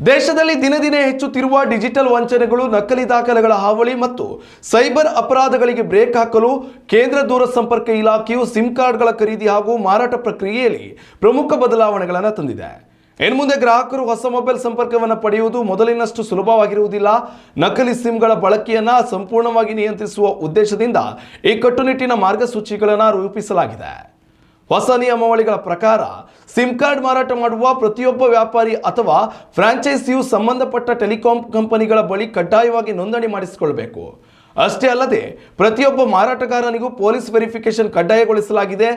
ದೇಶದಲ್ಲಿ ದಿನೇ ದಿನೇ ಹೆಚ್ಚುತ್ತಿರುವ ಡಿಜಿಟಲ್ ವಂಚನೆಗಳು, ನಕಲಿ ದಾಖಲೆಗಳ ಹಾವಳಿ ಮತ್ತು ಸೈಬರ್ ಅಪರಾಧಗಳಿಗೆ ಬ್ರೇಕ್ ಹಾಕಲು ಕೇಂದ್ರ ದೂರಸಂಪರ್ಕ ಇಲಾಖೆಯು ಸಿಮ್ ಕಾರ್ಡ್ಗಳ ಖರೀದಿ ಹಾಗೂ ಮಾರಾಟ ಪ್ರಕ್ರಿಯೆಯಲ್ಲಿ ಪ್ರಮುಖ ಬದಲಾವಣೆಗಳನ್ನು ತಂದಿದೆ. ಇನ್ನು ಮುಂದೆ ಗ್ರಾಹಕರು ಹೊಸ ಮೊಬೈಲ್ ಸಂಪರ್ಕವನ್ನು ಪಡೆಯುವುದು ಮೊದಲಿನಷ್ಟು ಸುಲಭವಾಗಿರುವುದಿಲ್ಲ. ನಕಲಿ ಸಿಮ್ಗಳ ಬಳಕೆಯನ್ನು ಸಂಪೂರ್ಣವಾಗಿ ನಿಯಂತ್ರಿಸುವ ಉದ್ದೇಶದಿಂದ ಈ ಕಟ್ಟುನಿಟ್ಟಿನ ಮಾರ್ಗಸೂಚಿಗಳನ್ನು ರೂಪಿಸಲಾಗಿದೆ. ಹೊಸ ನಿಯಮಾವಳಿಗಳ ಪ್ರಕಾರ ಸಿಮ್ ಕಾರ್ಡ್ ಮಾರಾಟ ಮಾಡುವ ಪ್ರತಿಯೊಬ್ಬ ವ್ಯಾಪಾರಿ ಅಥವಾ ಫ್ರಾಂಚೈಸಿಯು ಸಂಬಂಧಪಟ್ಟ ಟೆಲಿಕಾಂ ಕಂಪನಿಗಳ ಬಳಿ ಕಡ್ಡಾಯವಾಗಿ ನೋಂದಣಿ ಮಾಡಿಸಿಕೊಳ್ಳಬೇಕು. ಅಷ್ಟೇ ಅಲ್ಲದೆ ಪ್ರತಿಯೊಬ್ಬ ಮಾರಾಟಗಾರನಿಗೂ ಪೊಲೀಸ್ ವೆರಿಫಿಕೇಶನ್ ಕಡ್ಡಾಯಗೊಳಿಸಲಾಗಿದೆ.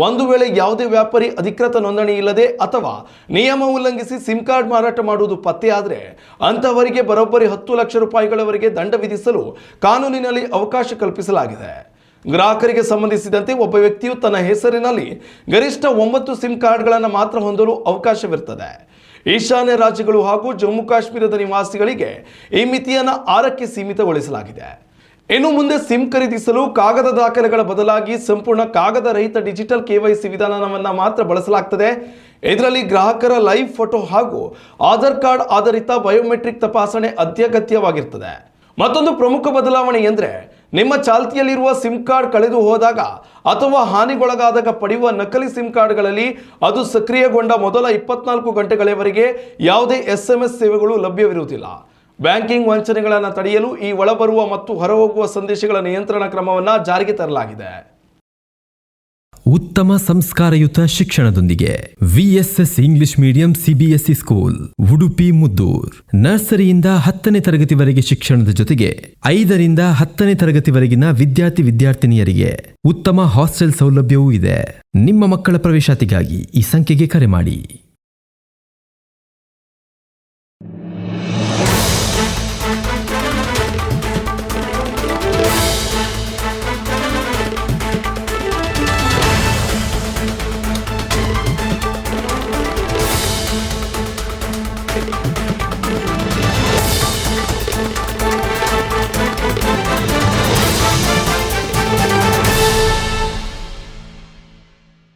ಒಂದು ವೇಳೆ ಯಾವುದೇ ವ್ಯಾಪಾರಿ ಅಧಿಕೃತ ನೋಂದಣಿ ಇಲ್ಲದೆ ಅಥವಾ ನಿಯಮ ಉಲ್ಲಂಘಿಸಿ ಸಿಮ್ ಕಾರ್ಡ್ ಮಾರಾಟ ಮಾಡುವುದು ಪತ್ತೆಯಾದರೆ ಅಂತಹವರಿಗೆ ಬರೋಬ್ಬರಿ 10 ಲಕ್ಷ ರೂಪಾಯಿಗಳವರೆಗೆ ದಂಡ ವಿಧಿಸಲು ಕಾನೂನಿನಲ್ಲಿ ಅವಕಾಶ ಕಲ್ಪಿಸಲಾಗಿದೆ. ಗ್ರಾಹಕರಿಗೆ ಸಂಬಂಧಿಸಿದಂತೆ ಒಬ್ಬ ವ್ಯಕ್ತಿಯು ತನ್ನ ಹೆಸರಿನಲ್ಲಿ ಗರಿಷ್ಠ 9 ಸಿಮ್ ಕಾರ್ಡ್ಗಳನ್ನು ಮಾತ್ರ ಹೊಂದಲು ಅವಕಾಶವಿರುತ್ತದೆ. ಈಶಾನ್ಯ ರಾಜ್ಯಗಳು ಹಾಗೂ ಜಮ್ಮು ಕಾಶ್ಮೀರದ ನಿವಾಸಿಗಳಿಗೆ ಈ ಮಿತಿಯನ್ನು 6ಕ್ಕೆ ಸೀಮಿತಗೊಳಿಸಲಾಗಿದೆ. ಇನ್ನು ಮುಂದೆ ಸಿಮ್ ಖರೀದಿಸಲು ಕಾಗದ ದಾಖಲೆಗಳ ಬದಲಾಗಿ ಸಂಪೂರ್ಣ ಕಾಗದ ರಹಿತ ಡಿಜಿಟಲ್ KYC ವಿಧಾನವನ್ನು ಮಾತ್ರ ಬಳಸಲಾಗುತ್ತದೆ. ಇದರಲ್ಲಿ ಗ್ರಾಹಕರ ಲೈವ್ ಫೋಟೋ ಹಾಗೂ ಆಧಾರ್ ಕಾರ್ಡ್ ಆಧಾರಿತ ಬಯೋಮೆಟ್ರಿಕ್ ತಪಾಸಣೆ ಅತ್ಯಗತ್ಯವಾಗಿರುತ್ತದೆ. ಮತ್ತೊಂದು ಪ್ರಮುಖ ಬದಲಾವಣೆ ಎಂದರೆ ನಿಮ್ಮ ಚಾಲ್ತಿಯಲ್ಲಿರುವ ಸಿಮ್ ಕಾರ್ಡ್ ಕಳೆದು ಹೋದಾಗ ಅಥವಾ ಹಾನಿಗೊಳಗಾದಾಗ ಪಡೆಯುವ ನಕಲಿ ಸಿಮ್ ಕಾರ್ಡ್ಗಳಲ್ಲಿ ಅದು ಸಕ್ರಿಯಗೊಂಡ ಮೊದಲ 24 ಗಂಟೆಗಳವರೆಗೆ ಯಾವುದೇ SMS ಸೇವೆಗಳು ಲಭ್ಯವಿರುವುದಿಲ್ಲ. ಬ್ಯಾಂಕಿಂಗ್ ವಂಚನೆಗಳನ್ನು ತಡೆಯಲು ಈ ಒಳಬರುವ ಮತ್ತು ಹೊರಹೋಗುವ ಸಂದೇಶಗಳ ನಿಯಂತ್ರಣ ಕ್ರಮವನ್ನು ಜಾರಿಗೆ ತರಲಾಗಿದೆ. ಉತ್ತಮ ಸಂಸ್ಕಾರಯುತ ಶಿಕ್ಷಣದೊಂದಿಗೆ VSS English medium CBSE school Udupi Muddur. ನರ್ಸರಿಯಿಂದ 10ನೇ ತರಗತಿವರೆಗೆ ಶಿಕ್ಷಣದ ಜೊತೆಗೆ 5ರಿಂದ 10ನೇ ತರಗತಿವರೆಗಿನ ವಿದ್ಯಾರ್ಥಿನಿಯರಿಗೆ ಉತ್ತಮ ಹಾಸ್ಟೆಲ್ ಸೌಲಭ್ಯವೂ ಇದೆ. ನಿಮ್ಮ ಮಕ್ಕಳ ಪ್ರವೇಶಾತಿಗಾಗಿ ಈ ಸಂಖ್ಯೆಗೆ ಕರೆ ಮಾಡಿ.